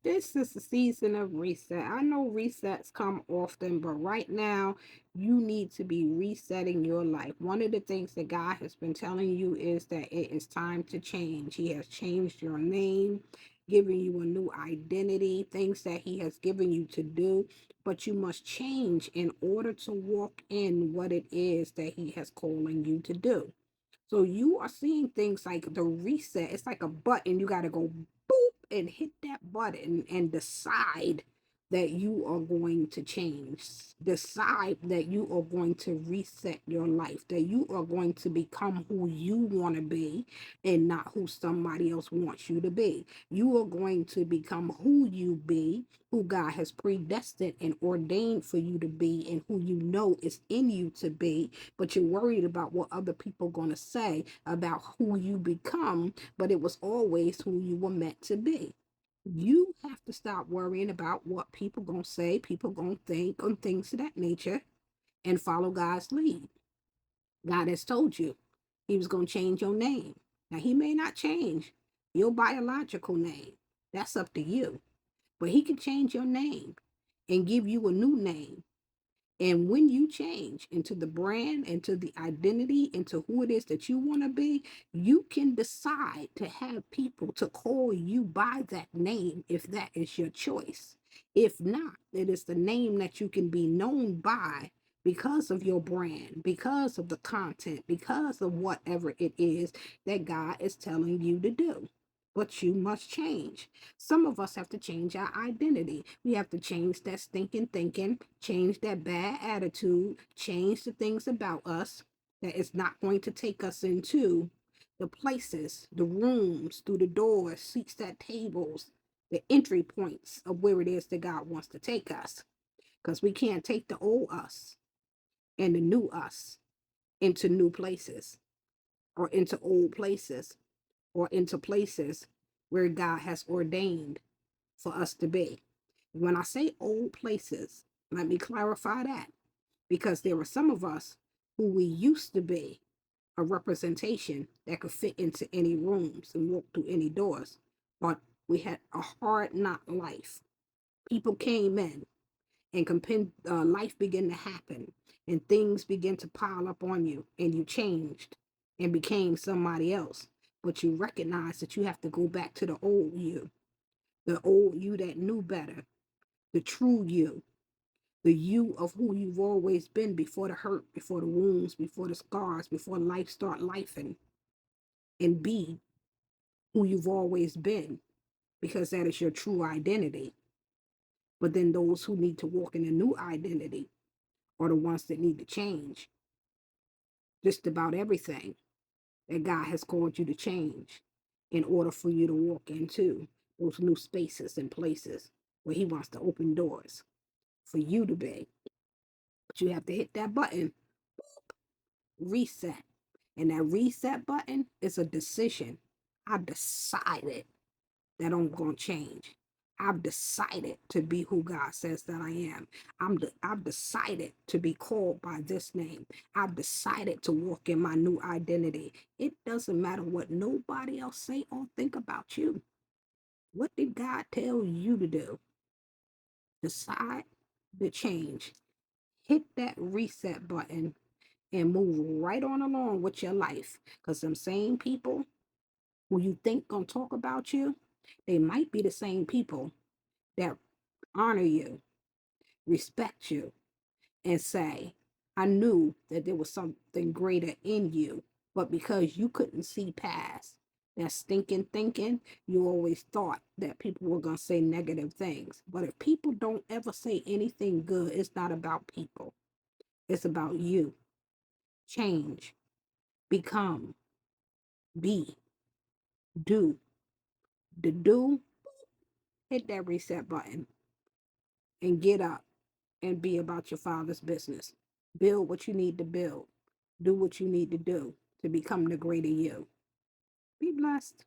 This is the season of reset. I know resets come often, but right now you need to be resetting your life. One of the things that God has been telling you is that it is time to change. He has changed your name, giving you a new identity, things that He has given you to do, but you must change in order to walk in what it is that He has calling you to do. So you are seeing things like the reset. It's like a button. You got to go boop and hit that button and decide that you are going to change. Decide that you are going to reset your life, that you are going to become who you want to be and not who somebody else wants you to be. You are going to become who you be, who God has predestined and ordained for you to be, and who you know is in you to be, but you're worried about what other people are going to say about who you become, but it was always who you were meant to be. You have to stop worrying about what people going to say, people going to think, and things of that nature, and follow God's lead. God has told you He was going to change your name. Now, He may not change your biological name. That's up to you. But He can change your name and give you a new name, and when you change into the brand, into the identity, into who it is that you want to be, you can decide to have people to call you by that name if that is your choice. If not, it is the name that you can be known by because of your brand, because of the content, because of whatever it is that God is telling you to do. But you must change. Some of us have to change our identity. We have to change that stinking thinking, change that bad attitude, change the things about us that is not going to take us into the places, the rooms, through the doors, seats at tables, the entry points of where it is that God wants to take us. Because we can't take the old us and the new us into new places or into old places or into places where God has ordained for us to be. When I say old places, let me clarify that, because there were some of us who we used to be a representation that could fit into any rooms and walk through any doors, but we had a hard knock life. People came in and life began to happen and things began to pile up on you and you changed and became somebody else. But you recognize that you have to go back to the old you that knew better, the true you, the you of who you've always been before the hurt, before the wounds, before the scars, before life start life and be who you've always been, because that is your true identity. But then those who need to walk in a new identity are the ones that need to change just about everything that God has called you to change in order for you to walk into those new spaces and places where He wants to open doors for you to be. But you have to hit that button, reset. And that reset button is a decision. I've decided that I'm going to change. I've decided to be who God says that I am. I've decided to be called by this name. I've decided to walk in my new identity. It doesn't matter what nobody else say or think about you. What did God tell you to do? Decide to change. Hit that reset button and move right on along with your life. Because some same people who you think gonna talk about you, they might be the same people that honor you, respect you, and say, I knew that there was something greater in you, but because you couldn't see past that stinking thinking, you always thought that people were going to say negative things. But if people don't ever say anything good, it's not about people, it's about you. Change, become, be, do. The do, hit that reset button and get up and be about your Father's business. Build what you need to build. Do what you need to do to become the greater you. Be blessed.